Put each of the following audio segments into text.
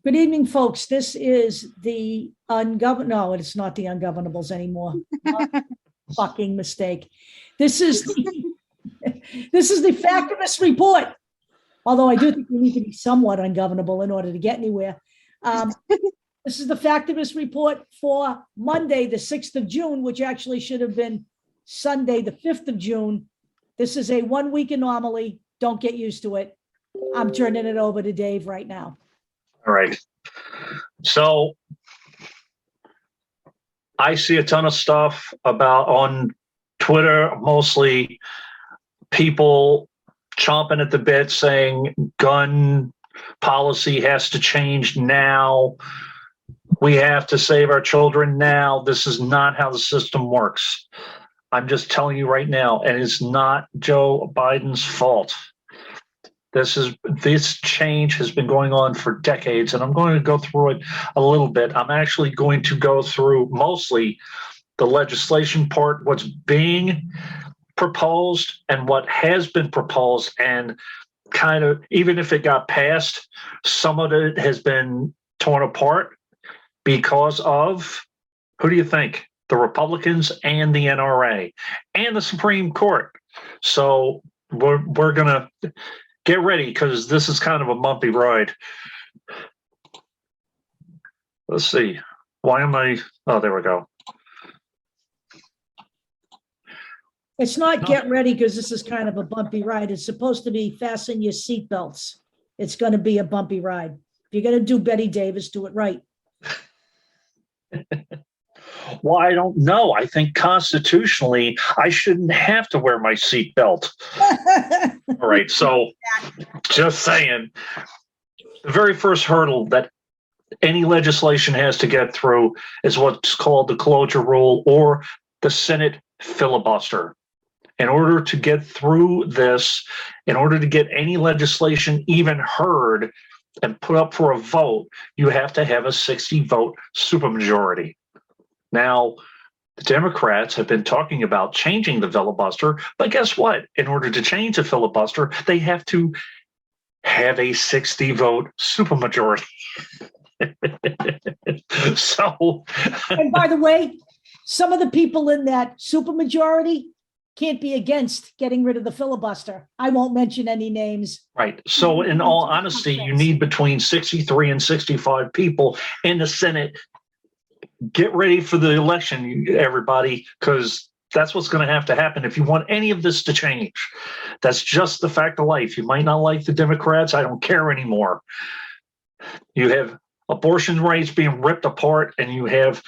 Good evening, folks. This is the no, it's not the ungovernables anymore. Fucking mistake. This is the Factivist Report. Although I do think we need to be somewhat ungovernable in order to get anywhere. This is the Factivist Report for Monday, the 6th of June, which actually should have been Sunday, the 5th of June. This is a one-week anomaly. Don't get used to it. I'm turning it over to Dave right now. All right. So I see a ton of stuff about on Twitter, mostly people chomping at the bit saying gun policy has to change now. We have to save our children now. This is not how the system works. I'm just telling you right now, and it's not Joe Biden's fault. This change has been going on for decades, and I'm going to go through it a little bit. I'm actually going to go through mostly the legislation part, what's being proposed and what has been proposed, and kind of, even if it got passed, some of it has been torn apart because of, who do you think? The Republicans and the NRA and the Supreme Court. So we're going to get ready, because this is kind of a bumpy ride. Let's see. Why am I? Oh, there we go. It's not get ready because this is kind of a bumpy ride. It's supposed to be fasten your seatbelts. It's going to be a bumpy ride. If you're going to do Betty Davis, do it right. Well, I don't know. I think constitutionally, I shouldn't have to wear my seatbelt. All right. So just saying, the very first hurdle that any legislation has to get through is what's called the cloture rule, or the Senate filibuster. In order to get through this, in order to get any legislation even heard and put up for a vote, you have to have a 60-vote supermajority. Now, the Democrats have been talking about changing the filibuster, but guess what? In order to change the filibuster, they have to have a 60-vote supermajority. So, and by the way, some of the people in that supermajority can't be against getting rid of the filibuster. I won't mention any names. Right. So in all honesty, you need between 63 and 65 people in the Senate. Get ready for the election, everybody, because that's what's going to have to happen if you want any of this to change. That's just the fact of life. You might not like the Democrats. I don't care anymore. You have abortion rights being ripped apart, and you have,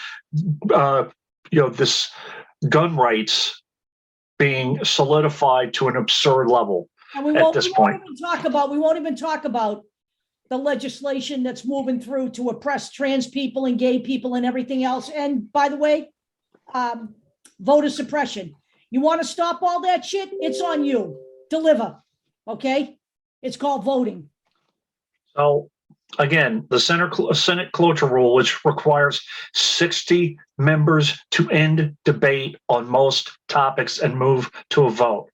this gun rights being solidified to an absurd level at this point. We won't even talk about the legislation that's moving through to oppress trans people and gay people and everything else. And by the way, voter suppression. You want to stop all that shit? It's on you. Deliver. Okay? It's called voting. So again, the Senate cloture rule, which requires 60 members to end debate on most topics and move to a vote,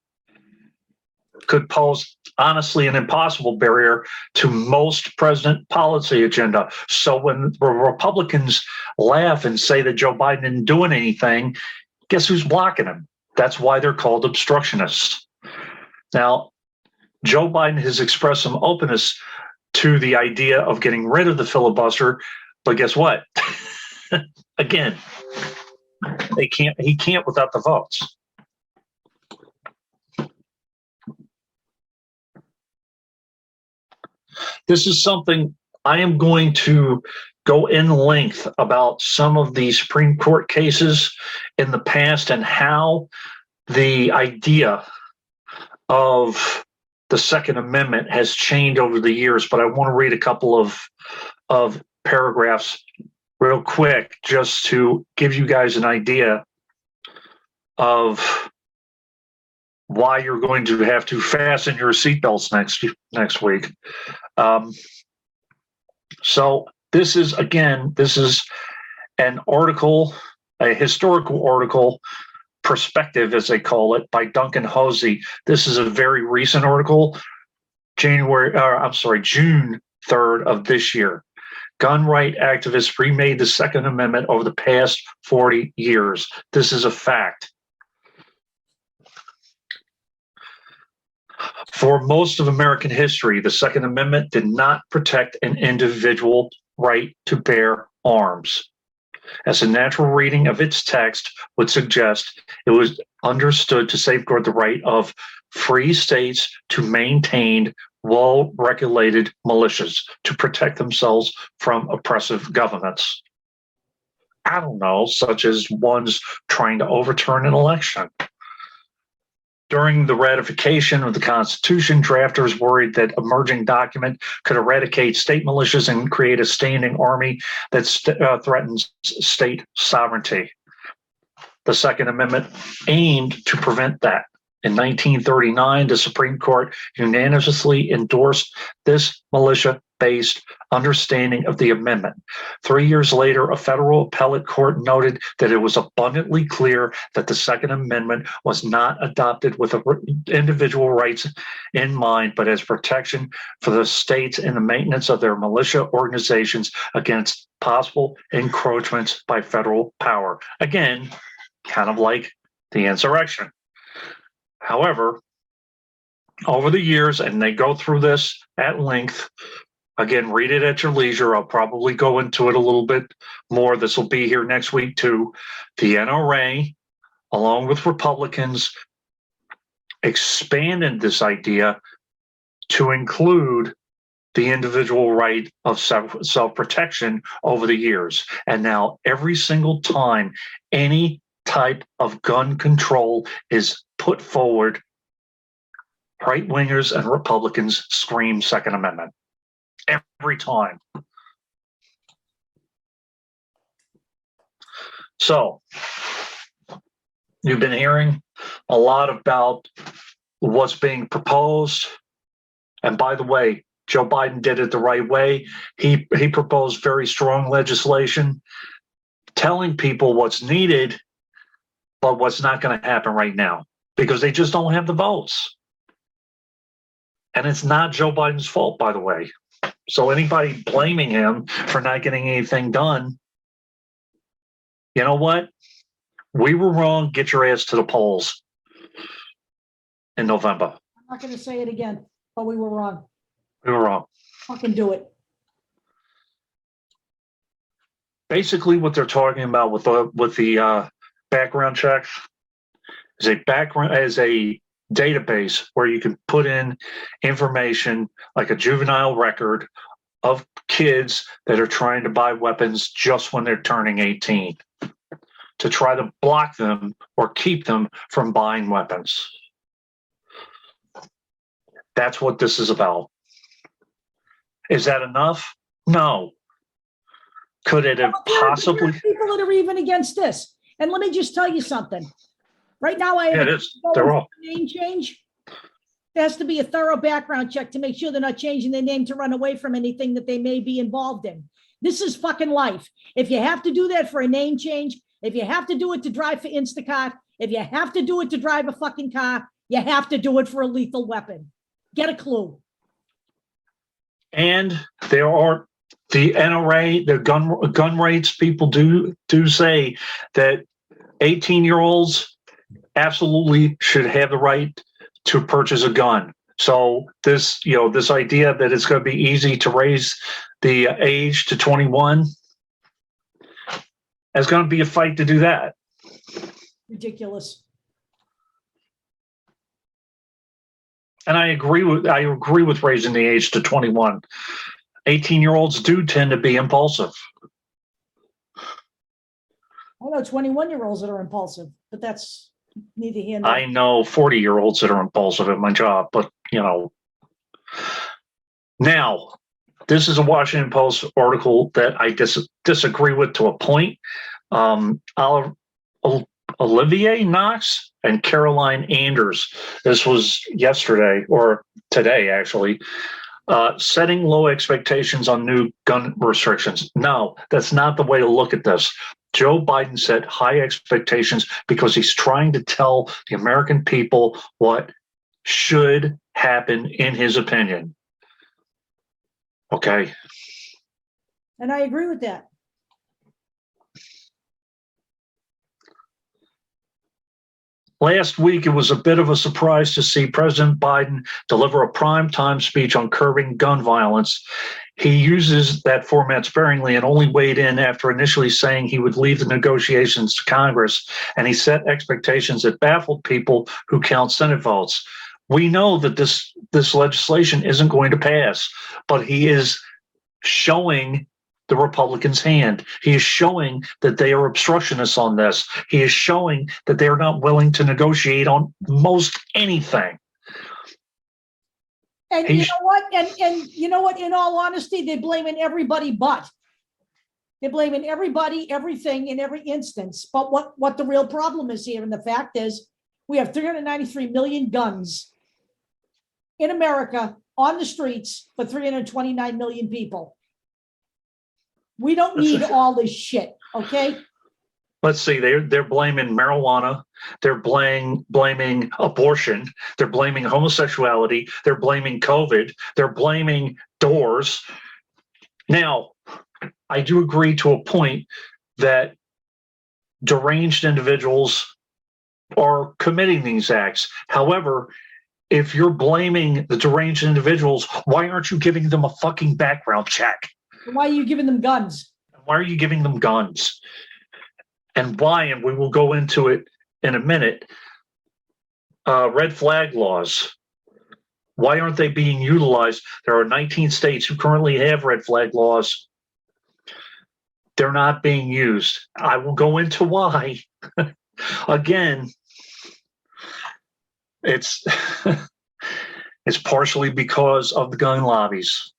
could pose, honestly, an impossible barrier to most president policy agenda. So when the Republicans laugh and say that Joe Biden isn't doing anything, guess who's blocking him? That's why they're called obstructionists. Now, Joe Biden has expressed some openness to the idea of getting rid of the filibuster, but guess what? Again, he can't without the votes. This is something I am going to go in length about, some of the Supreme Court cases in the past and how the idea of the Second Amendment has changed over the years. But I want to read a couple of paragraphs real quick just to give you guys an idea of why you're going to have to fasten your seatbelts next week. So this is an article, a historical article, Perspective, as they call it, by Duncan Hosey. This is a very recent article, June 3rd of this year. gun right activists remade the Second Amendment over the past 40 years. This is a fact. For most of American history, the Second Amendment did not protect an individual right to bear arms. As a natural reading of its text would suggest, it was understood to safeguard the right of free states to maintain well-regulated militias to protect themselves from oppressive governments. I don't know, such as ones trying to overturn an election. During the ratification of the Constitution, drafters worried that emerging document could eradicate state militias and create a standing army that threatens state sovereignty. The Second Amendment aimed to prevent that. In 1939, the Supreme Court unanimously endorsed this militia-based understanding of the amendment. 3 years later, a federal appellate court noted that it was abundantly clear that the Second Amendment was not adopted with individual rights in mind, but as protection for the states and the maintenance of their militia organizations against possible encroachments by federal power. Again, kind of like the insurrection. However, over the years, and they go through this at length, again, read it at your leisure. I'll probably go into it a little bit more. This will be here next week too. The NRA, along with Republicans, expanded this idea to include the individual right of self-protection over the years. And now every single time any type of gun control is put forward, right-wingers and Republicans scream Second Amendment. Every time. So, you've been hearing a lot about what's being proposed. And by the way, Joe Biden did it the right way. He proposed very strong legislation telling people what's needed, but what's not going to happen right now because they just don't have the votes. And it's not Joe Biden's fault, by the way. So anybody blaming him for not getting anything done, you know what? We were wrong. Get your ass to the polls in November. I'm not going to say it again, but we were wrong. We were wrong. Fucking do it. Basically, what they're talking about with the background checks is a database where you can put in information like a juvenile record of kids that are trying to buy weapons just when they're turning 18 to try to block them or keep them from buying weapons. That's what this is about. Is that enough? No. Could it have possibly? There are people that are even against this. And let me just tell you something. Right now, I have they're all name change. There has to be a thorough background check to make sure they're not changing their name to run away from anything that they may be involved in. This is fucking life. If you have to do that for a name change, if you have to do it to drive for Instacart, if you have to do it to drive a fucking car, you have to do it for a lethal weapon. Get a clue. And there are the NRA, the gun rights people do say that 18-year-olds absolutely should have the right to purchase a gun. So this idea that it's going to be easy to raise the age to 21, it's going to be a fight to do that. Ridiculous. And I agree with raising the age to 21. 18-year-olds do tend to be impulsive. I know 21-year-olds that are impulsive, but that's neither here nor there. I know 40-year-olds that are impulsive at my job, but Now, this is a Washington Post article that I disagree with to a point. Olivier Knox and Caroline Anders, this was yesterday or today actually, setting low expectations on new gun restrictions. No, that's not the way to look at this. Joe Biden set high expectations because he's trying to tell the American people what should happen in his opinion. Okay. And I agree with that. Last week, it was a bit of a surprise to see President Biden deliver a primetime speech on curbing gun violence. He uses that format sparingly and only weighed in after initially saying he would leave the negotiations to Congress, and he set expectations that baffled people who count Senate votes. We know that this legislation isn't going to pass, but he is showing the Republicans' hand. He is showing that they are obstructionists on this. He is showing that they're not willing to negotiate on most anything. And you know what? And you know what? In all honesty, they're blaming everybody but. They're blaming everybody, everything in every instance. But what the real problem is here, and the fact is, we have 393 million guns in America on the streets for 329 million people. We don't need all this shit, okay? Let's see, they're blaming marijuana, they're blaming abortion, they're blaming homosexuality, they're blaming COVID, they're blaming doors. Now, I do agree to a point that deranged individuals are committing these acts. However, if you're blaming the deranged individuals, why aren't you giving them a fucking background check? Why are you giving them guns? Why are you giving them guns? And why, and we will go into it in a minute, red flag laws. Why aren't they being utilized? There are 19 states who currently have red flag laws. They're not being used. I will go into why. Again, it's partially because of the gun lobbies.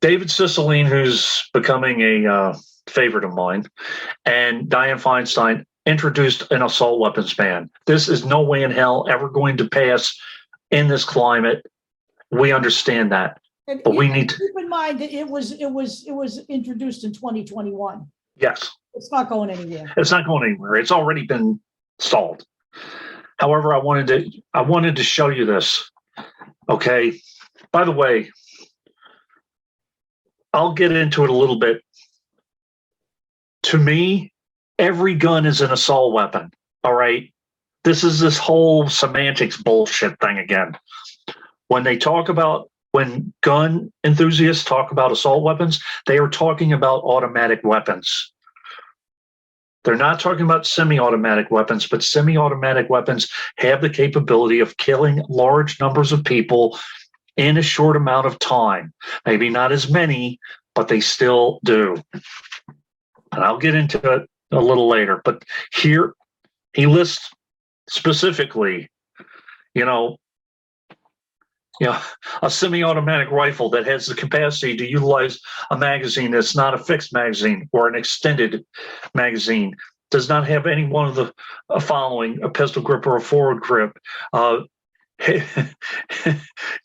David Cicilline, who's becoming a favorite of mine, and Dianne Feinstein introduced an assault weapons ban. This is no way in hell ever going to pass in this climate. We understand that, and but we need to keep in mind that it was introduced in 2021. Yes, it's not going anywhere. It's not going anywhere. It's already been stalled. However, I wanted to show you this. Okay. By the way, I'll get into it a little bit. To me, every gun is an assault weapon. All right. This is this whole semantics bullshit thing again. When gun enthusiasts talk about assault weapons, they are talking about automatic weapons. They're not talking about semi-automatic weapons, but semi-automatic weapons have the capability of killing large numbers of people in a short amount of time. Maybe not as many, but they still do. And I'll get into it a little later. But here he lists specifically, a semi-automatic rifle that has the capacity to utilize a magazine that's not a fixed magazine or an extended magazine, does not have any one of the following: a pistol grip or a forward grip,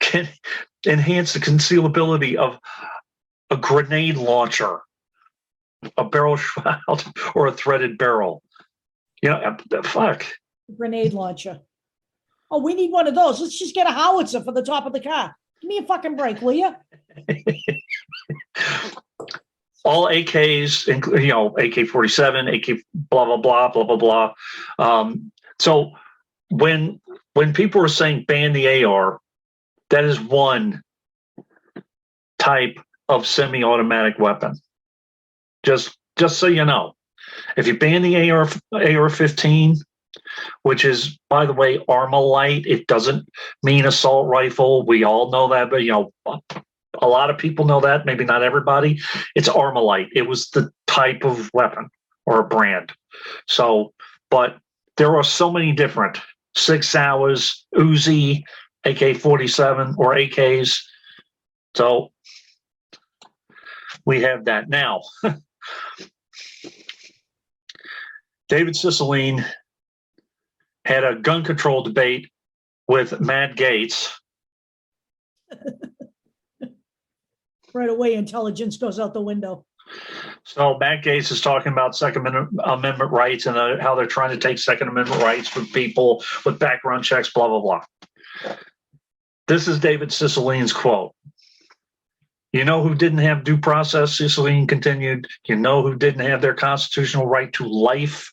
can enhance the concealability of a grenade launcher, a barrel shroud, or a threaded barrel. Fuck. Grenade launcher. Oh, we need one of those. Let's just get a howitzer for the top of the car. Give me a fucking break, will you? All AKs, AK-47, AK blah, blah, blah, blah, blah, blah. So when people are saying ban the AR, that is one type of semi-automatic weapon. Just so you know. If you ban the AR-15, which is, by the way, Armalite, it doesn't mean assault rifle. We all know that, but a lot of people know that, maybe not everybody. It's Armalite. It was the type of weapon or a brand. So, but there are so many different 6 hours, Uzi, AK-47 or AKs. So we have that now. David Cicilline had a gun control debate with Matt Gaetz. Right away, intelligence goes out the window. So Matt Gaetz is talking about Second Amendment rights and how they're trying to take Second Amendment rights from people with background checks, blah, blah, blah. This is David Cicilline's quote. You know who didn't have due process, Cicely continued. You know who didn't have their constitutional right to life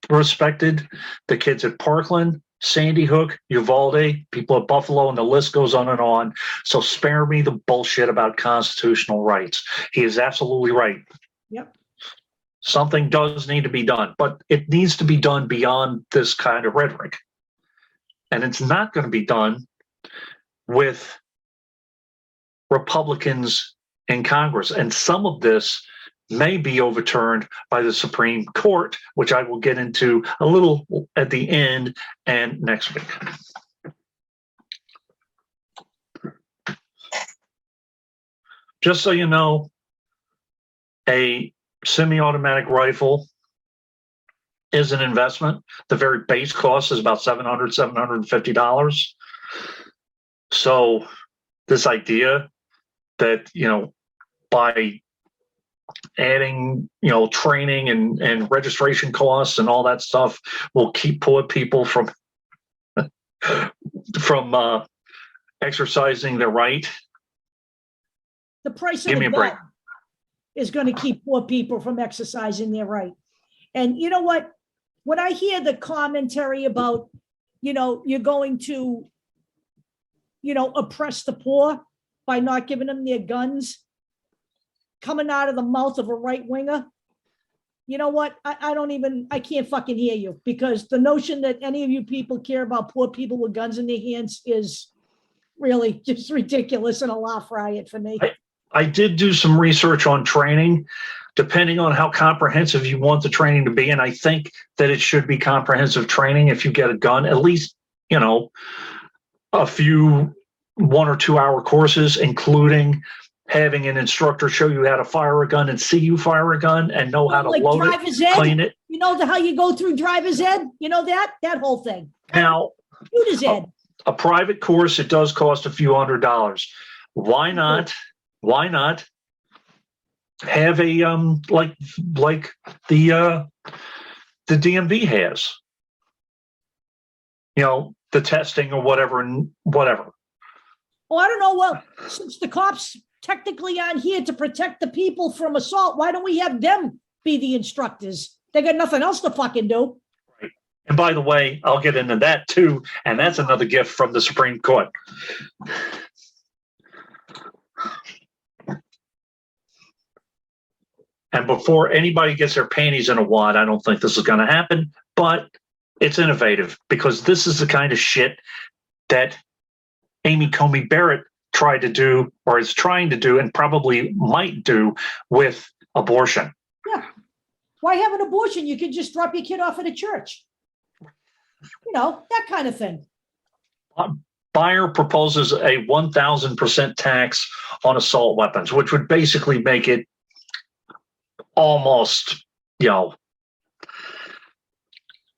respected? The kids at Parkland, Sandy Hook, Uvalde, people at Buffalo, and the list goes on and on. So spare me the bullshit about constitutional rights. He is absolutely right. Yep. Something does need to be done, but it needs to be done beyond this kind of rhetoric. And it's not going to be done with Republicans in Congress. And some of this may be overturned by the Supreme Court, which I will get into a little at the end and next week. Just so you know, a semi-automatic rifle is an investment. The very base cost is about $700, $750. So this idea that, by adding, training and registration costs and all that stuff will keep poor people from exercising their right. The price of a gun is going to keep poor people from exercising their right. And you know what? When I hear the commentary about, you're going to, oppress the poor by not giving them their guns, coming out of the mouth of a right winger, you know what? I can't fucking hear you, because the notion that any of you people care about poor people with guns in their hands is really just ridiculous and a laugh riot for me. I did do some research on training, depending on how comprehensive you want the training to be. And I think that it should be comprehensive training if you get a gun, at least, a few 1 or 2 hour courses, including having an instructor show you how to fire a gun and see you fire a gun and know how to load it, clean it. You know how you go through driver's ed? You know that whole thing. Now, a private course, it does cost a few $100s. Why not have a like the DMV has, the testing or whatever. Oh, I don't know. Well, since the cops technically aren't here to protect the people from assault, why don't we have them be the instructors? They got nothing else to fucking do. Right. And by the way, I'll get into that too. And that's another gift from the Supreme Court. And before anybody gets their panties in a wad, I don't think this is going to happen, but it's innovative, because this is the kind of shit that Amy Coney Barrett tried to do, or is trying to do, and probably might do with abortion. Yeah. Why have an abortion? You can just drop your kid off at a church. That kind of thing. Beyer proposes a 1,000% tax on assault weapons, which would basically make it almost,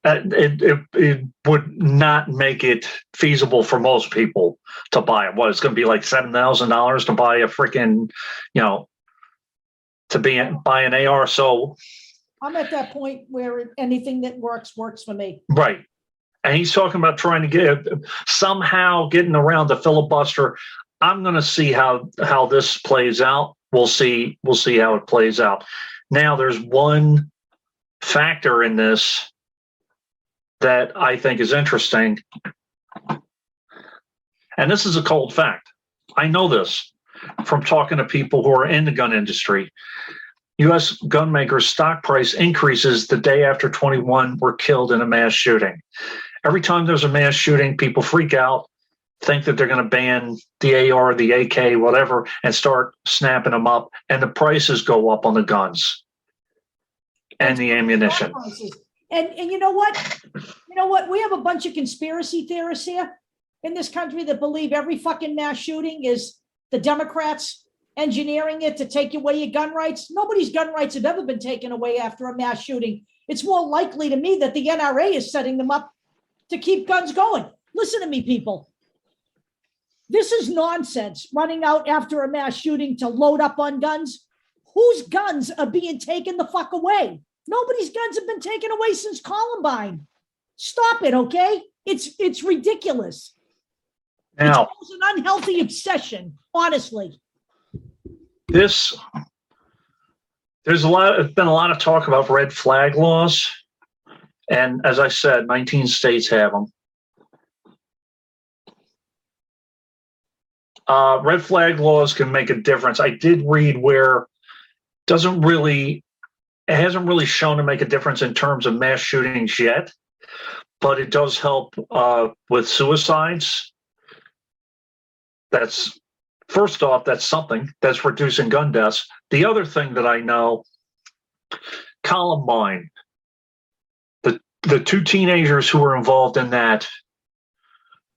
it would not make it feasible for most people to buy it. What, it's going to be like $7,000 to buy a freaking, buy an AR. So I'm at that point where anything that works for me. Right. And he's talking about trying to somehow getting around the filibuster. I'm going to see how this plays out. We'll see how it plays out. Now, there's one factor in this that I think is interesting. And this is a cold fact. I know this from talking to people who are in the gun industry. U.S. gun makers' stock price increases the day after 21 were killed in a mass shooting. Every time there's a mass shooting, people freak out, think that they're going to ban the AR, the AK, whatever, and start snapping them up. And the prices go up on the guns and the ammunition. And you know what? We have a bunch of conspiracy theorists here in this country that believe every fucking mass shooting is the Democrats engineering it to take away your gun rights. Nobody's gun rights have ever been taken away after a mass shooting. It's more likely to me that the NRA is setting them up to keep guns going. Listen to me, people. This is nonsense, running out after a mass shooting to load up on guns. Whose guns are being taken the fuck away? Nobody's guns have been taken away since Columbine. Stop it, okay? It's ridiculous. Now, It's an unhealthy obsession, honestly. There's been a lot of talk about red flag laws. And as I said, 19 states have them. Red flag laws can make a difference. I did read where it hasn't really shown to make a difference in terms of mass shootings yet, but it does help with suicides. That's, first off, that's something that's reducing gun deaths. The other thing that I know, Columbine, the two teenagers who were involved in that,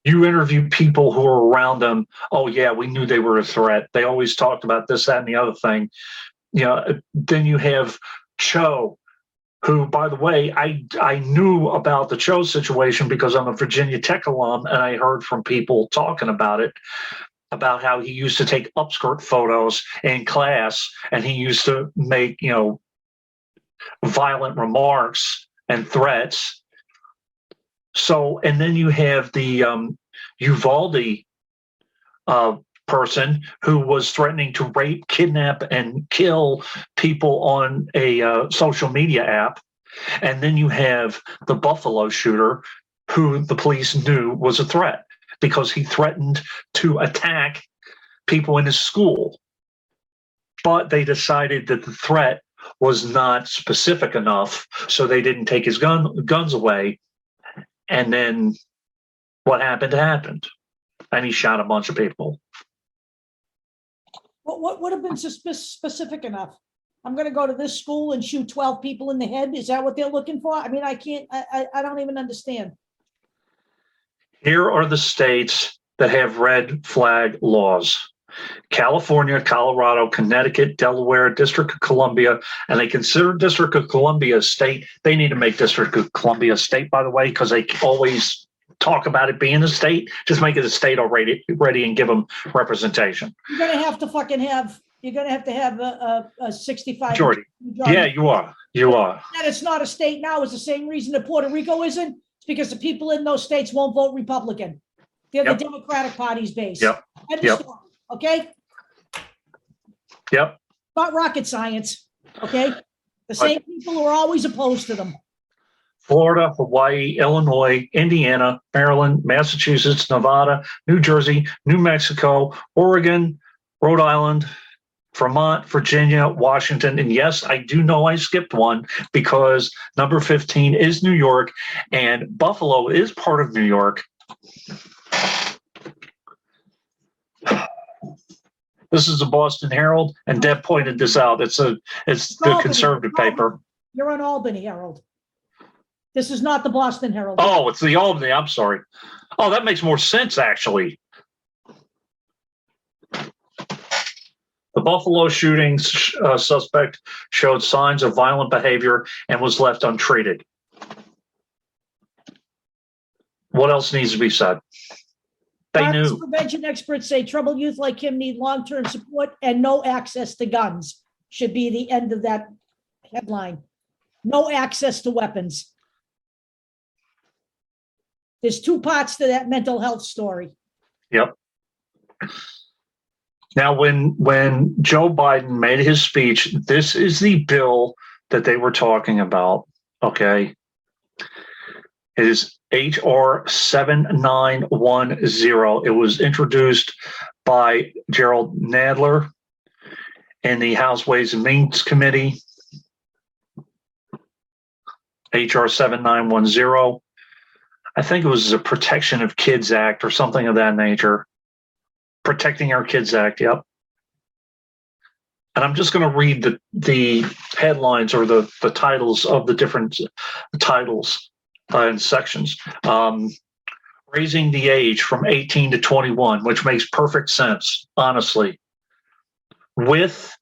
you interview people who were around them. Oh yeah, we knew they were a threat. They always talked about this, that, and the other thing. You know, then you have Cho, who, by the way, I knew about the Cho situation because I'm a Virginia Tech alum, and I heard from people talking about it, about how he used to take upskirt photos in class, and he used to make, violent remarks and threats. So, and then you have the Uvalde person who was threatening to rape, kidnap, and kill people on a social media app. And then you have the Buffalo shooter who the police knew was a threat because he threatened to attack people in his school. But they decided that the threat was not specific enough, so they didn't take his guns away. And then what happened, and he shot a bunch of people. What would have been specific enough? I'm going to go to this school and shoot 12 people in the head. Is that what they're looking for? I mean, I don't even understand. Here are the states that have red flag laws: California, Colorado, Connecticut, Delaware, District of Columbia, and they consider District of Columbia a state. They need to make District of Columbia a state, by the way, because they always talk about it being a state. Just make it a state already, and give them representation. You're going to have to have a 65 majority. Yeah, you are. That it's not a state now is the same reason that Puerto Rico isn't. It's because the people in those states won't vote Republican. They're the Democratic Party's base. Yep. Okay. Yep. Not rocket science. Okay. The same people who are always opposed to them. Florida, Hawaii, Illinois, Indiana, Maryland, Massachusetts, Nevada, New Jersey, New Mexico, Oregon, Rhode Island, Vermont, Virginia, Washington. And yes, I do know I skipped one because number 15 is New York, and Buffalo is part of New York. This is the Boston Herald, and Deb pointed this out. It's the conservative paper. You're on Albany Herald. This is not the Boston Herald. Oh, it's the Albany. I'm sorry. Oh, that makes more sense, actually. The Buffalo shooting suspect showed signs of violent behavior and was left untreated. What else needs to be said? They knew. Prevention experts say troubled youth like him need long-term support and no access to guns. Should be the end of that headline. No access to weapons. There's two parts to that mental health story. Yep. Now, when Joe Biden made his speech, this is the bill that they were talking about, okay? It is H.R. 7910. It was introduced by Gerald Nadler in the House Ways and Means Committee. H.R. 7910. I think it was the Protection of Kids Act or something of that nature. Protecting Our Kids Act, yep. And I'm just going to read the headlines or the titles of the different titles and sections. Raising the age from 18 to 21, which makes perfect sense, honestly. With,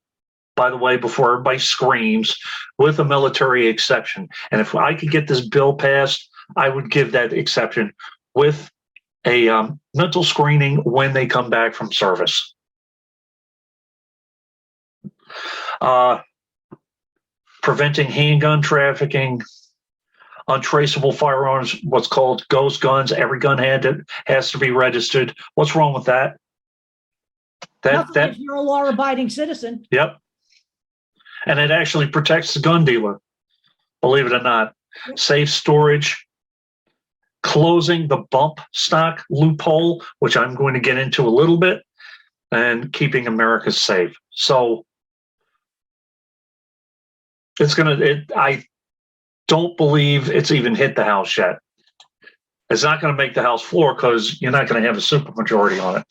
by the way, before everybody screams, with a military exception. And if I could get this bill passed, I would give that exception with a mental screening when they come back from service. Preventing handgun trafficking, untraceable firearms, what's called ghost guns. Every gun has to be registered. What's wrong with that? Nothing if you're a law-abiding citizen. Yep. And it actually protects the gun dealer, believe it or not. Yep. Safe storage, closing the bump stock loophole, which I'm going to get into a little bit, and keeping America safe. So I don't believe it's even hit the House yet. It's not going to make the House floor because you're not going to have a supermajority on it.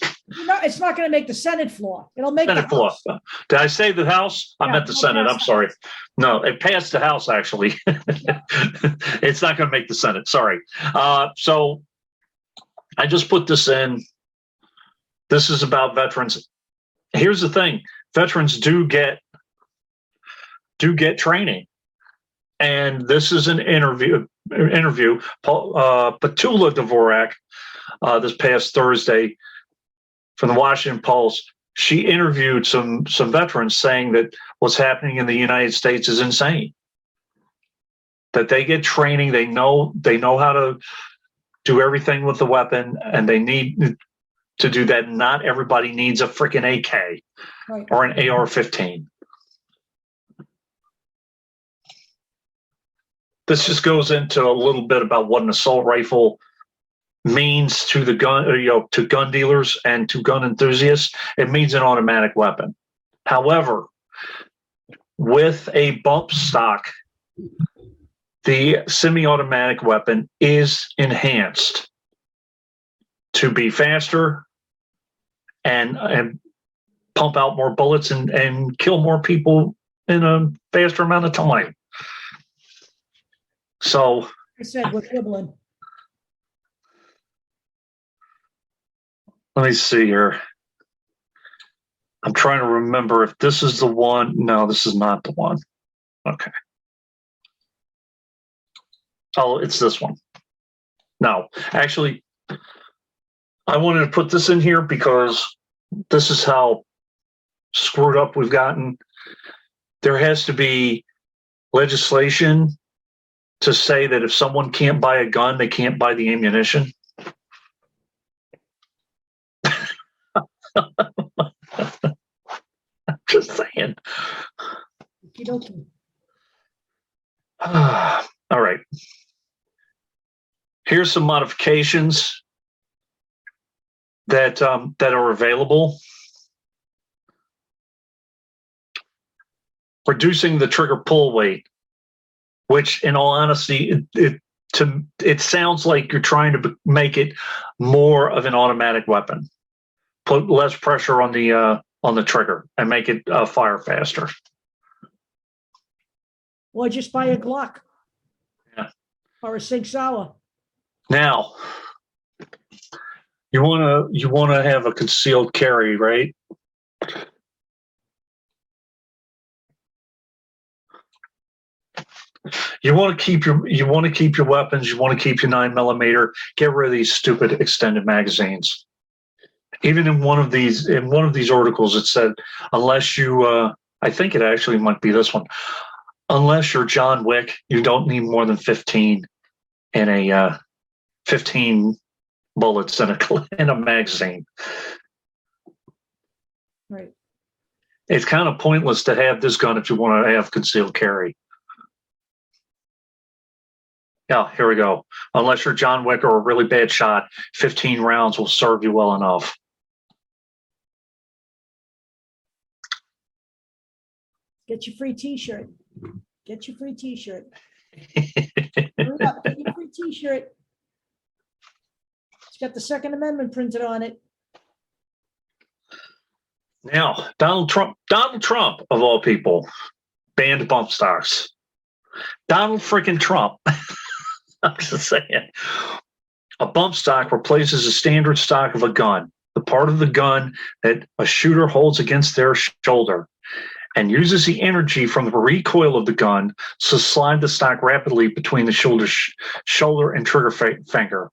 No, it's not going to make the Senate floor. It'll make Senate the floor. House. Did I say the House? I meant the Senate. I'm sorry. House. No, it passed the House, actually. It's not going to make the Senate. Sorry. So I just put this in. This is about veterans. Here's the thing. Veterans do get training. And this is an interview. Petula Dvorak, this past Thursday, from the Washington Post. She interviewed some veterans saying that what's happening in the United States is insane. That they get training, they know how to do everything with the weapon, and they need to do that. Not everybody needs a freaking AK or an AR-15. This just goes into a little bit about what an assault rifle means to the gun, to gun dealers and to gun enthusiasts. It means an automatic weapon. However, with a bump stock, the semi-automatic weapon is enhanced to be faster and pump out more bullets and kill more people in a faster amount of time. So I said we're quibbling. Let me see here. I'm trying to remember if this is the one. No, this is not the one. Okay. Oh, it's this one. No, actually, I wanted to put this in here because this is how screwed up we've gotten. There has to be legislation to say that if someone can't buy a gun, they can't buy the ammunition. I'm just saying. All right. Here's some modifications that are available. Reducing the trigger pull weight, which, in all honesty, it sounds like you're trying to make it more of an automatic weapon. Put less pressure on the trigger and make it fire faster. Or just buy a Glock. Yeah. Or a Sig Sauer. Now, you wanna have a concealed carry, right? You want to keep your weapons. You want to keep your 9mm. Get rid of these stupid extended magazines. Even in one of these articles, it said, unless you, I think it actually might be this one, unless you're John Wick, you don't need more than 15 in a 15 bullets in a magazine. Right. It's kind of pointless to have this gun if you want to have concealed carry. Yeah, here we go. Unless you're John Wick or a really bad shot, 15 rounds will serve you well enough. Get your free T-shirt. Get your free T-shirt. Hurry up, get your free T-shirt. It's got the Second Amendment printed on it. Now, Donald Trump, of all people, banned bump stocks. Donald freaking Trump. I'm just saying. A bump stock replaces a standard stock of a gun, the part of the gun that a shooter holds against their shoulder, and uses the energy from the recoil of the gun to slide the stock rapidly between the shoulder and trigger finger.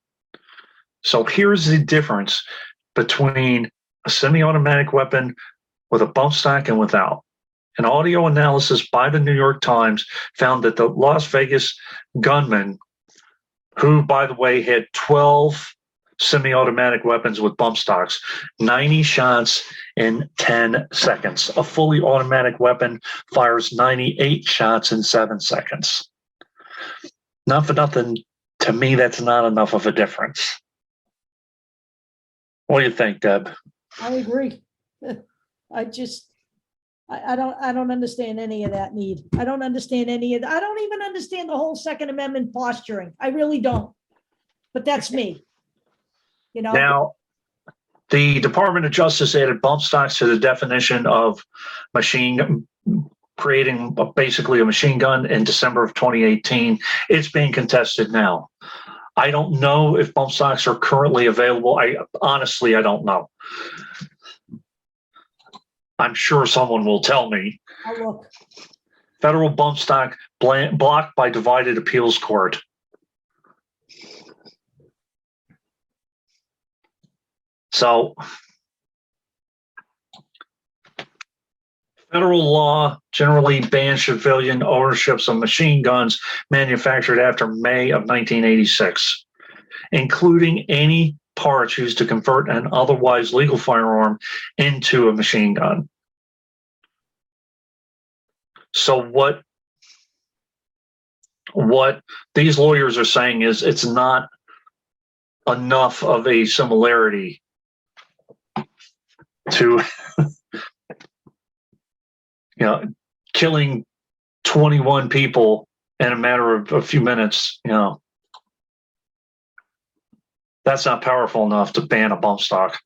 So here's the difference between a semi-automatic weapon with a bump stock and without. An audio analysis by the New York Times found that the Las Vegas gunman, who, by the way, had 12 semi-automatic weapons with bump stocks, 90 shots in 10 seconds. A fully automatic weapon fires 98 shots in 7 seconds. Not for nothing, to me, that's not enough of a difference. What do you think, Deb? I agree. I don't understand any of that need. I don't understand any of that. I don't even understand the whole Second Amendment posturing. I really don't. But that's me. You know. Now, the Department of Justice added bump stocks to the definition of creating basically a machine gun in December of 2018. It's being contested now. I don't know if bump stocks are currently available. Honestly, I don't know. I'm sure someone will tell me. I'll look. Federal bump stock blocked by divided appeals court. So, federal law generally bans civilian ownerships of machine guns manufactured after May of 1986, including any parts used to convert an otherwise legal firearm into a machine gun. So what these lawyers are saying is it's not enough of a similarity to killing 21 people in a matter of a few minutes. That's not powerful enough to ban a bump stock.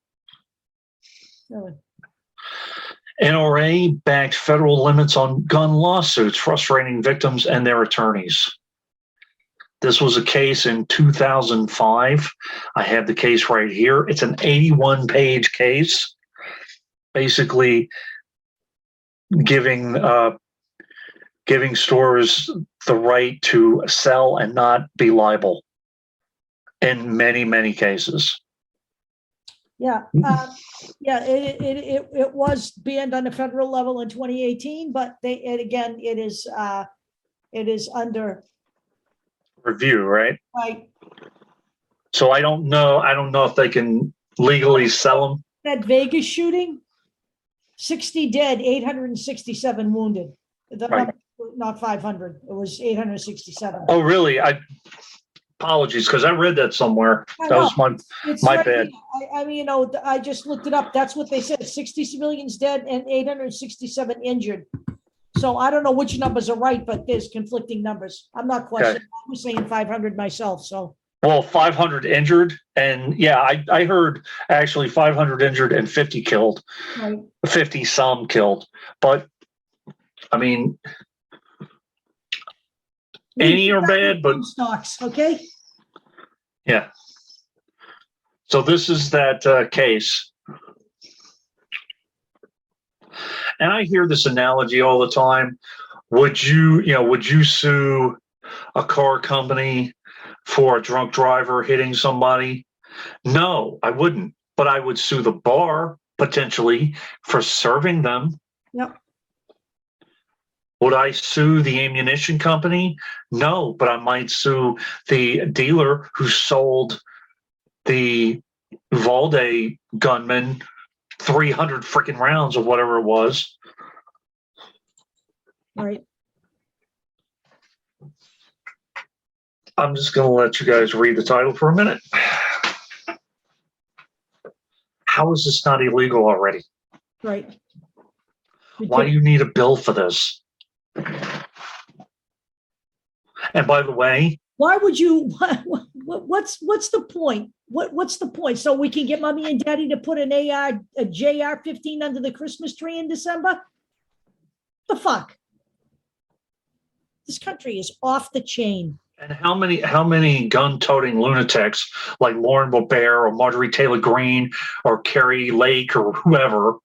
Really? NRA backed federal limits on gun lawsuits, frustrating victims and their attorneys. This was a case in 2005. I have the case right here. It's an 81-page case, basically giving stores the right to sell and not be liable in many, many cases. Yeah, it was banned on the federal level in 2018, but it is under review, right? Right. So I don't know if they can legally sell them. That Vegas shooting, 60 dead, 867 wounded. Right. Not 500. It was 867. Oh, really? Apologies, because I read that somewhere. That was my right bad. I mean, I just looked it up. That's what they said. 60 civilians dead and 867 injured. So I don't know which numbers are right, but there's conflicting numbers. I'm not questioning. Okay. I was saying 500 myself. So. Well, 500 injured, and yeah, I heard actually 500 injured and 50 killed, right. 50 some killed. But I mean, any are bad, but stocks, okay. Yeah. So this is that case. And I hear this analogy all the time. Would you sue a car company for a drunk driver hitting somebody? No, I wouldn't. But I would sue the bar potentially for serving them. Yep. Would I sue the ammunition company? No, but I might sue the dealer who sold the Valde gunman 300 freaking rounds of whatever it was. Right. I'm just going to let you guys read the title for a minute. How is this not illegal already? Right. Why do you need a bill for this? And by the way, why would you? What's the point? What's the point? So we can get mommy and daddy to put a JR-15 under the Christmas tree in December? The fuck? This country is off the chain. And how many gun-toting lunatics like Lauren Boebert or Marjorie Taylor Greene or Carrie Lake or whoever,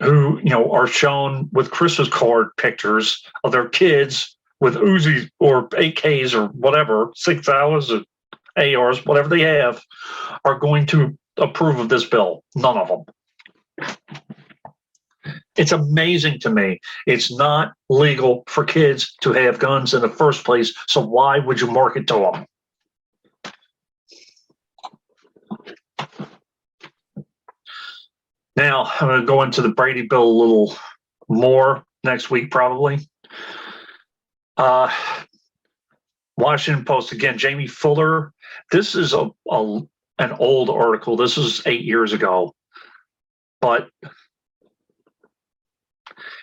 who are shown with Christmas card pictures of their kids with Uzis or AKs or whatever, 6 hours or ARs, whatever they have, are going to approve of this bill? None of them. It's amazing to me. It's not legal for kids to have guns in the first place, so why would you market to them? Now, I'm going to go into the Brady bill a little more next week, probably. Washington Post, again, Jamie Fuller. This is an old article. This is 8 years ago. But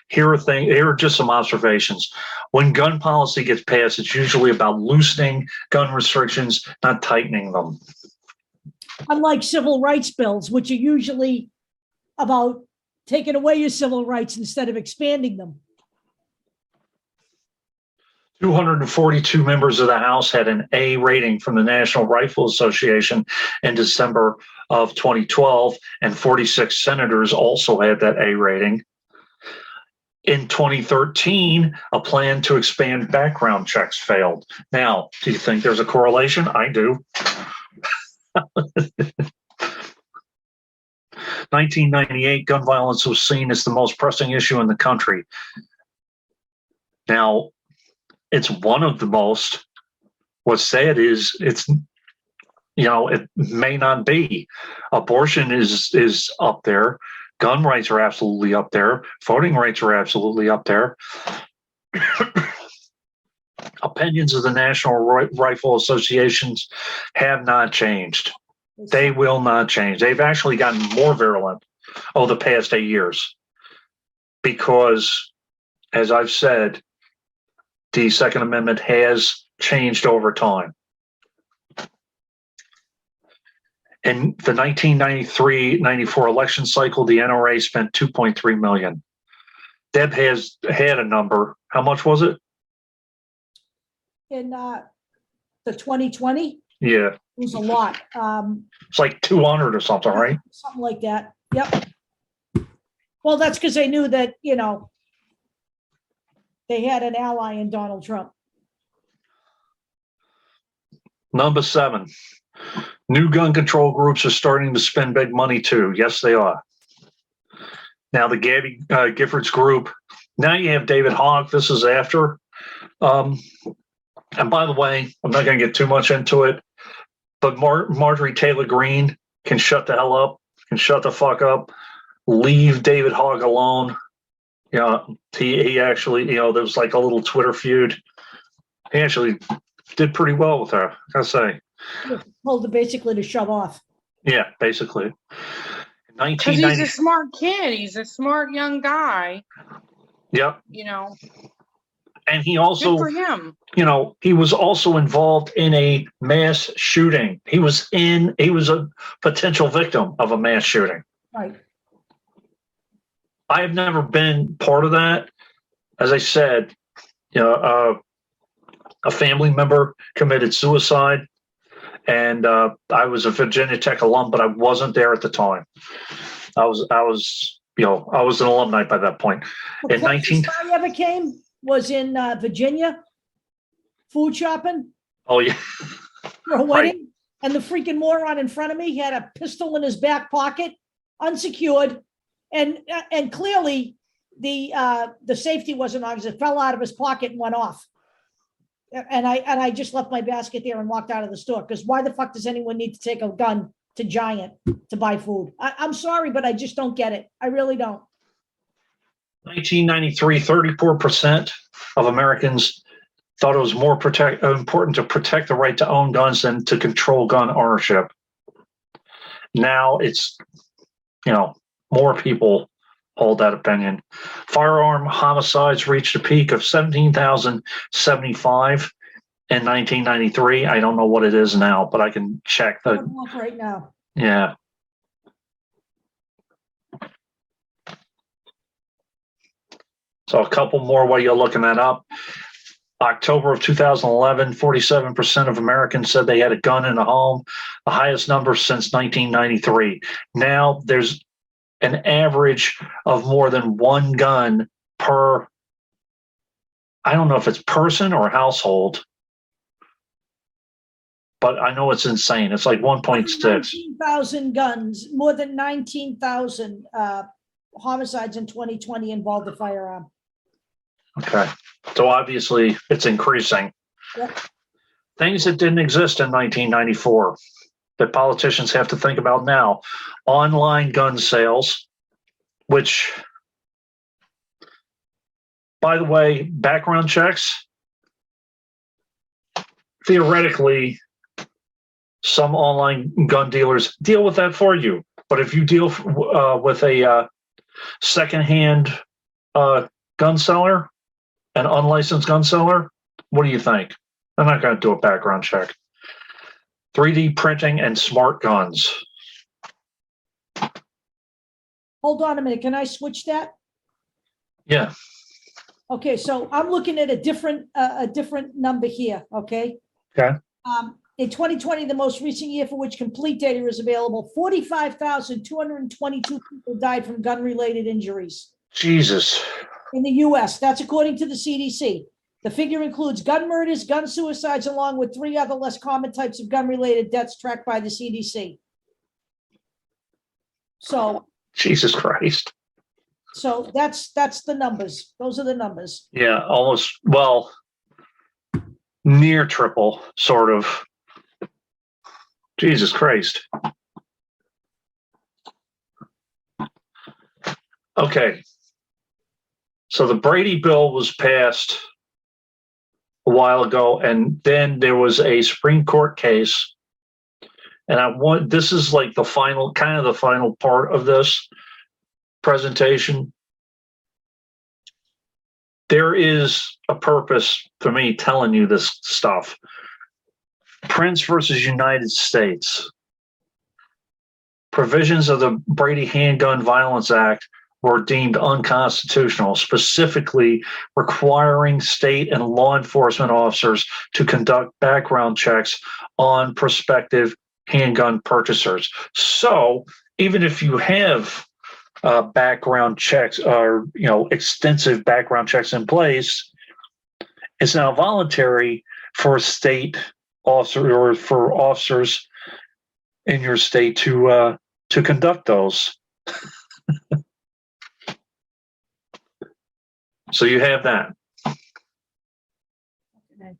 here are just some observations. When gun policy gets passed, it's usually about loosening gun restrictions, not tightening them. Unlike civil rights bills, which are usually about taking away your civil rights instead of expanding them. 242 members of the House had an A rating from the National Rifle Association in December of 2012, and 46 senators also had that A rating. In 2013, a plan to expand background checks failed. Now, do you think there's a correlation? I do. 1998, gun violence was seen as the most pressing issue in the country. Now, it's one of the most. What's sad is it may not be. Abortion is up there. Gun rights are absolutely up there. Voting rights are absolutely up there. Opinions of the National Rifle Associations have not changed. They will not change. They've actually gotten more virulent over the past 8 years because, as I've said, the Second Amendment has changed over time. In the 1993-94 election cycle, the NRA spent $2.3 million. Deb has had a number. How much was it? In the 2020? Yeah. It was a lot. It's like 200 or something, right? Something like that. Yep. Well, that's because they knew that, they had an ally in Donald Trump. Number 7. New gun control groups are starting to spend big money too. Yes, they are. Now the Gabby Giffords group. Now you have David Hogg. This is after. And by the way, I'm not going to get too much into it, but Marjorie Taylor Greene can shut the hell up, can shut the fuck up, leave David Hogg alone. He actually, there was like a little Twitter feud. He actually did pretty well with her, I gotta say. Told her basically to shove off. Yeah, basically. Because he's a smart kid. He's a smart young guy. Yep. And he also, good for him. He was also involved in a mass shooting. He was a potential victim of a mass shooting. Right. I have never been part of that. As I said, a family member committed suicide, and I was a Virginia Tech alum, but I wasn't there at the time. I was an alumni by that point. The closest I ever came was in Virginia, food shopping. Oh yeah. For a wedding, right. And the freaking moron in front of me had a pistol in his back pocket, unsecured, and clearly the safety wasn't on because it fell out of his pocket and went off. And I just left my basket there and walked out of the store because why the fuck does anyone need to take a gun to Giant to buy food? I'm sorry, but I just don't get it. I really don't. 1993, 34% of Americans thought it was more important to protect the right to own guns than to control gun ownership. Now it's, more people hold that opinion. Firearm homicides reached a peak of 17,075 in 1993. I don't know what it is now, but I can check the right now. Yeah. So a couple more while you're looking that up. October of 2011, 47% of Americans said they had a gun in a home, the highest number since 1993. Now there's an average of more than one gun per, I don't know if it's person or household, but I know it's insane. It's like 1.6. 19,000 guns, more than 19,000 homicides in 2020 involved a firearm. Okay. So obviously it's increasing. Yep. Things that didn't exist in 1994 that politicians have to think about now. Online gun sales. which, by the way, background checks, theoretically, some online gun dealers deal with that for you. But if you deal with a secondhand gun seller, an unlicensed gun seller, what do you think? I'm not going to do a background check. 3D printing and smart guns. Hold on a minute. Can I switch that? Yeah. Okay, so I'm looking at a different number here. Okay. Okay. In 2020, the most recent year for which complete data is available, 45,222 people died from gun-related injuries. Jesus. In the U.S., that's according to the CDC. The figure includes gun murders, gun suicides, along with 3 other less common types of gun-related deaths tracked by the CDC. So, Jesus Christ. So that's the numbers. Those are the numbers. Yeah, almost, well, near triple, sort of. Jesus Christ. Okay. So the Brady bill was passed a while ago, and then there was a Supreme Court case. And this is like the final, kind of the final part of this presentation. There is a purpose for me telling you this stuff. Prince versus United States. Provisions of the Brady Handgun Violence Act were deemed unconstitutional, specifically requiring state and law enforcement officers to conduct background checks on prospective handgun purchasers. So even if you have background checks or extensive background checks in place, it's now voluntary for a state officer or for officers in your state to conduct those. So you have that. Okay.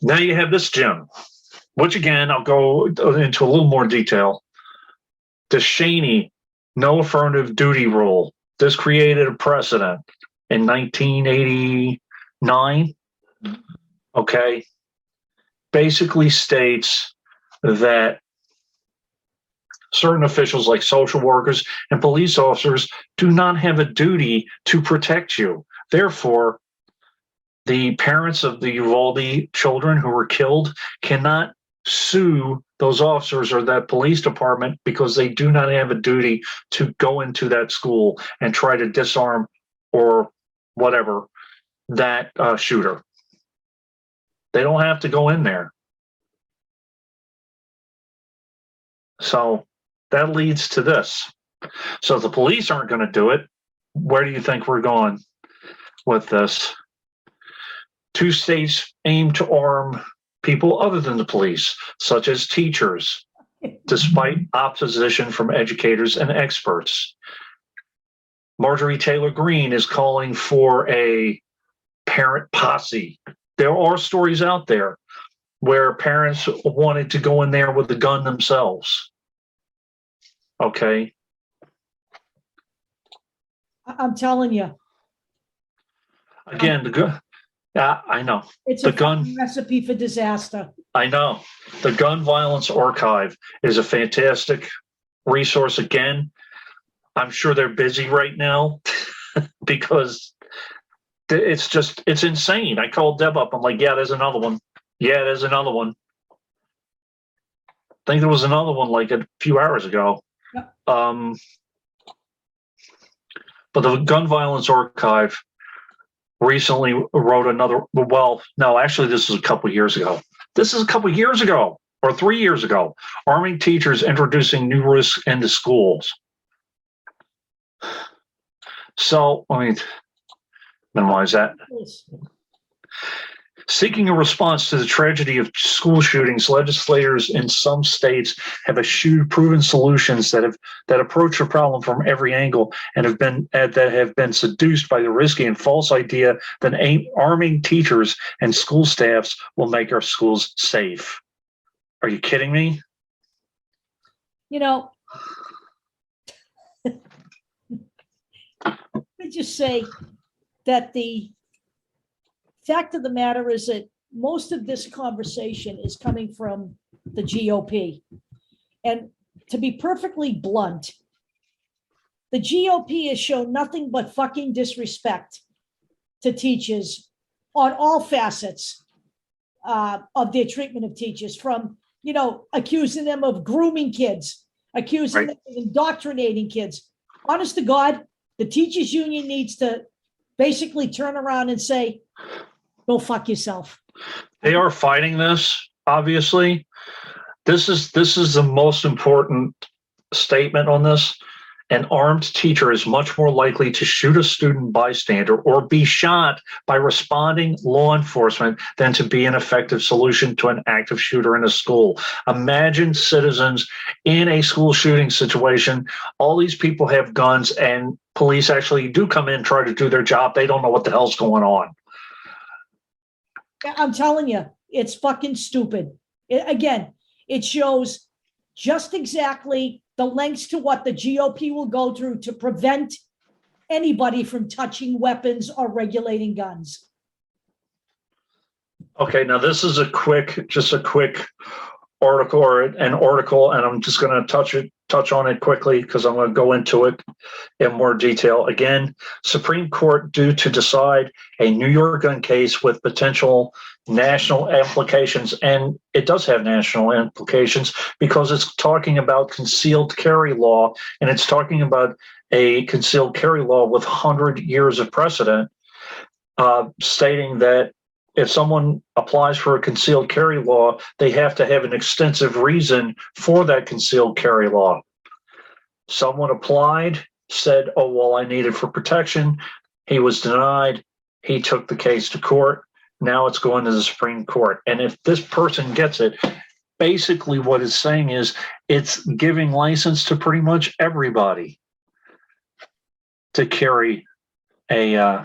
Now you have this, Jim, which again, I'll go into a little more detail. The Cheney no affirmative duty rule. This created a precedent in 1989. Okay. Basically states that certain officials like social workers and police officers do not have a duty to protect you. Therefore, the parents of the Uvalde children who were killed cannot sue those officers or that police department because they do not have a duty to go into that school and try to disarm or whatever that shooter. They don't have to go in there. So that leads to this. So if the police aren't going to do it, where do you think we're going with this? 2 states aim to arm people other than the police, such as teachers, despite opposition from educators and experts. Marjorie Taylor Greene is calling for a parent posse. There are stories out there where parents wanted to go in there with the gun themselves. Okay. I'm telling you. Again, the gun. I know. It's the a gun recipe for disaster. I know. The Gun Violence Archive is a fantastic resource. Again, I'm sure they're busy right now because it's insane. I called Deb up. I'm like, yeah, there's another one. Yeah, there's another one. I think there was another one like a few hours ago. Yep. But the Gun Violence Archive recently wrote another, well, no, actually this is a couple years ago. This is a couple years ago or 3 years ago. Arming teachers introducing new risks into schools. So, let me minimize that. Yes. Seeking a response to the tragedy of school shootings, legislators in some states have eschewed proven solutions that approach the problem from every angle and have been seduced by the risky and false idea that arming teachers and school staffs will make our schools safe. Are you kidding me? You know, me just say that the fact of the matter is that most of this conversation is coming from the GOP. And to be perfectly blunt, the GOP has shown nothing but fucking disrespect to teachers on all facets of their treatment of teachers, from, accusing them of grooming kids, accusing them of indoctrinating kids. Honest to God, the teachers union needs to basically turn around and say, go fuck yourself. They are fighting this, obviously. This is the most important statement on this. An armed teacher is much more likely to shoot a student bystander or be shot by responding law enforcement than to be an effective solution to an active shooter in a school. Imagine citizens in a school shooting situation. All these people have guns and police actually do come in and try to do their job. They don't know what the hell's going on. I'm telling you, it's fucking stupid. It shows just exactly the lengths to what the GOP will go through to prevent anybody from touching weapons or regulating guns. Okay, now this is a quick article, or an article, and I'm just going to touch on it quickly because I'm going to go into it in more detail. Again, Supreme Court due to decide a New York gun case with potential national implications, and it does have national implications because it's talking about concealed carry law, and it's talking about a concealed carry law with 100 years of precedent, stating that if someone applies for a concealed carry law, they have to have an extensive reason for that concealed carry law. Someone applied, said, oh, well, I need it for protection. He was denied. He took the case to court. Now it's going to the Supreme Court. And if this person gets it, basically what it's saying is it's giving license to pretty much everybody to carry a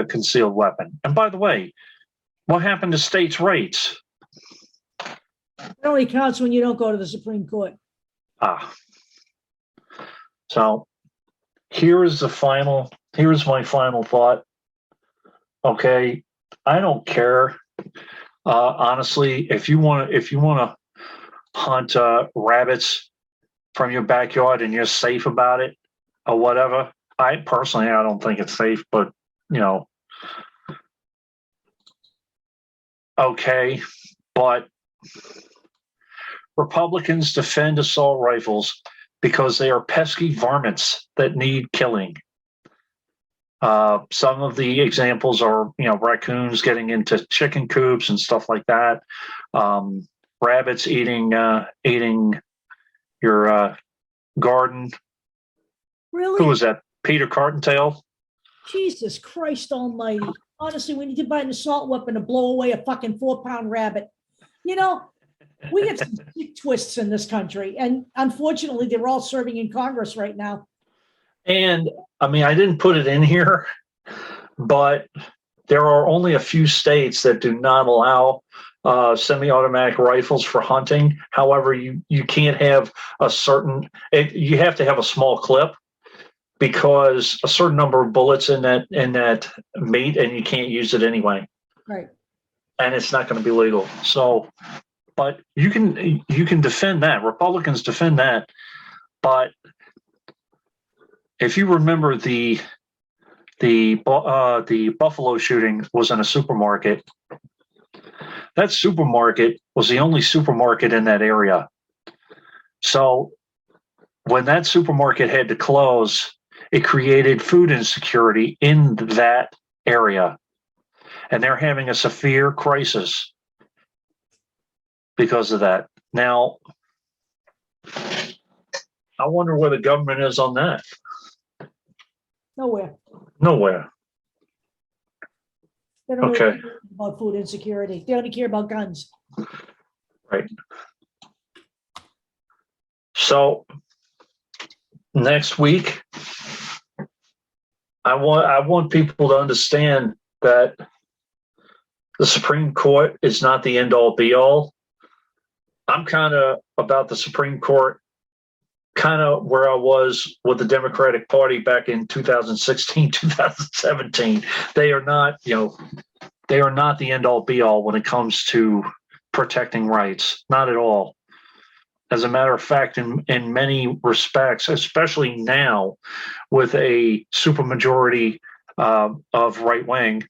concealed weapon. And by the way, what happened to states' rights? It only counts when you don't go to the Supreme Court. So here's my final thought. Okay, I don't care. Honestly, if you want to hunt rabbits from your backyard and you're safe about it or whatever, I don't think it's safe, but okay. But Republicans defend assault rifles because they are pesky varmints that need killing. Some of the examples are, raccoons getting into chicken coops and stuff like that. Rabbits eating your garden. Really? Who was that? Peter Cottontail? Jesus Christ almighty. Honestly, we need to buy an assault weapon to blow away a fucking 4-pound rabbit. We get some sick twists in this country, and unfortunately, they're all serving in Congress right now. And I mean, I didn't put it in here, but there are only a few states that do not allow semi-automatic rifles for hunting. However, you can't have you have to have a small clip because a certain number of bullets in that meat, and you can't use it anyway. Right. And it's not going to be legal. So, but you can defend that. Republicans defend that, but if you remember the Buffalo shooting was in a supermarket. That supermarket was the only supermarket in that area. So when that supermarket had to close, it created food insecurity in that area. And they're having a severe crisis because of that. Now, I wonder where the government is on that. Nowhere. They don't really care about food insecurity. They only care about guns. Right. So next week, I want people to understand that the Supreme Court is not the end all be all. I'm kind of about the Supreme Court kind of where I was with the Democratic Party back in 2016, 2017. They are not, they are not the end all be all when it comes to protecting rights. Not at all. As a matter of fact, in many respects, especially now with a supermajority of right wing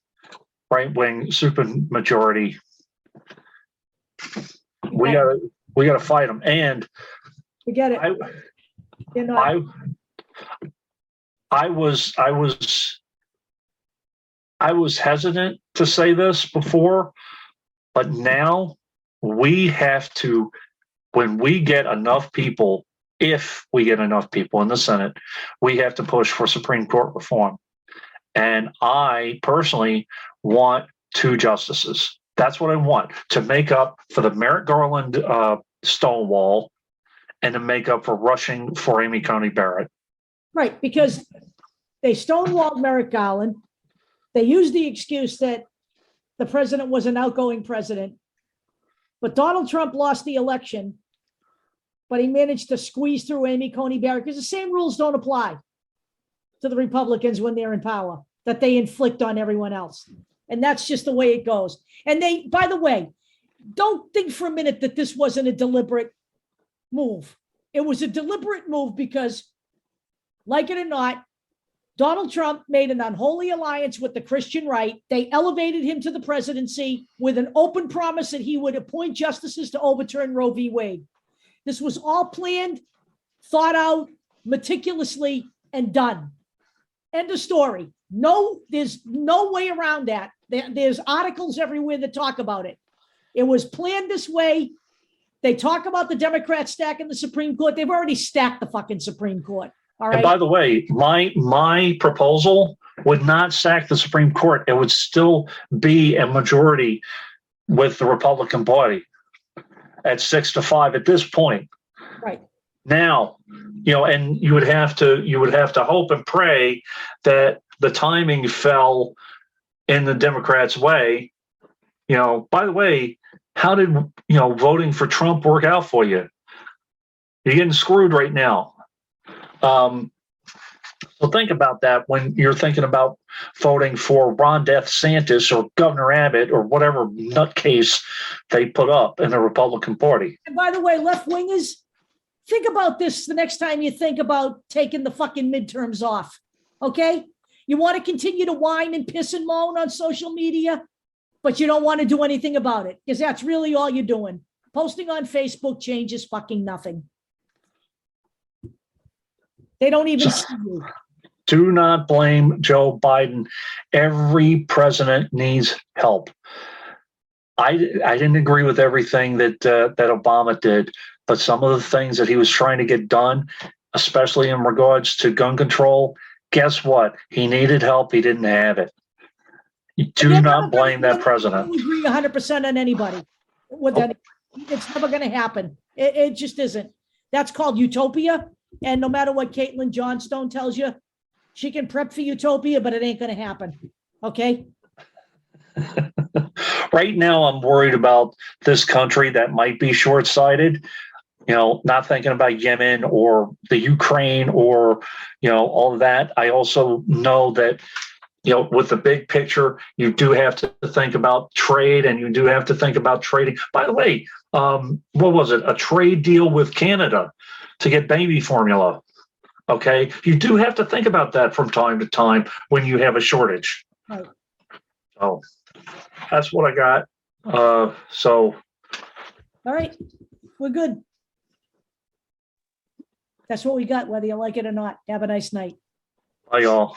supermajority, we gotta fight them. And forget it. I was hesitant to say this before, but now we have to, when we get enough people, if we get enough people in the Senate, we have to push for Supreme Court reform. And I personally want 2 justices. That's what I want, to make up for the Merrick Garland stonewall and to make up for rushing for Amy Coney Barrett. Right, because they stonewalled Merrick Garland. They used the excuse that the president was an outgoing president, but Donald Trump lost the election, but he managed to squeeze through Amy Coney Barrett because the same rules don't apply to the Republicans when they're in power that they inflict on everyone else. And that's just the way it goes. And they, by the way, don't think for a minute that this wasn't a deliberate move. It was a deliberate move because, like it or not, Donald Trump made an unholy alliance with the Christian right. They elevated him to the presidency with an open promise that he would appoint justices to overturn Roe v. Wade. This was all planned, thought out, meticulously, and done. End of story. No, there's no way around that. There's articles everywhere that talk about it. It was planned this way. They talk about the Democrats stacking the Supreme Court. They've already stacked the fucking Supreme Court. All right. And by the way, my proposal would not sack the Supreme Court. It would still be a majority with the Republican Party at 6-5 at this point. Right. Now, and you would have to hope and pray that the timing fell in the Democrats' way. By the way, how did voting for Trump work out for you? You're getting screwed right now. So think about that when you're thinking about voting for Ron DeSantis or Governor Abbott or whatever nutcase they put up in the Republican Party. And by the way, left wingers, think about this the next time you think about taking the fucking midterms off. Okay? You want to continue to whine and piss and moan on social media, but you don't want to do anything about it because that's really all you're doing. Posting on Facebook changes fucking nothing. They don't even see you. Do not blame Joe Biden. Every president needs help. I didn't agree with everything that Obama did, but some of the things that he was trying to get done, especially in regards to gun control, guess what? He needed help. He didn't have it. Do not blame that president. I agree 100% on anybody with that. It's never going to happen. It just isn't. That's called utopia. And no matter what Caitlin Johnstone tells you, she can prep for utopia, but it ain't going to happen. Okay? Right now, I'm worried about this country that might be short-sighted, not thinking about Yemen or the Ukraine or, all of that. I also know that, with the big picture, you do have to think about trade and you do have to think about trading. By the way, what was it? A trade deal with Canada to get baby formula. Okay. You do have to think about that from time to time when you have a shortage. Right. So that's what I got. All right. We're good. That's what we got, whether you like it or not. Have a nice night. Bye, y'all.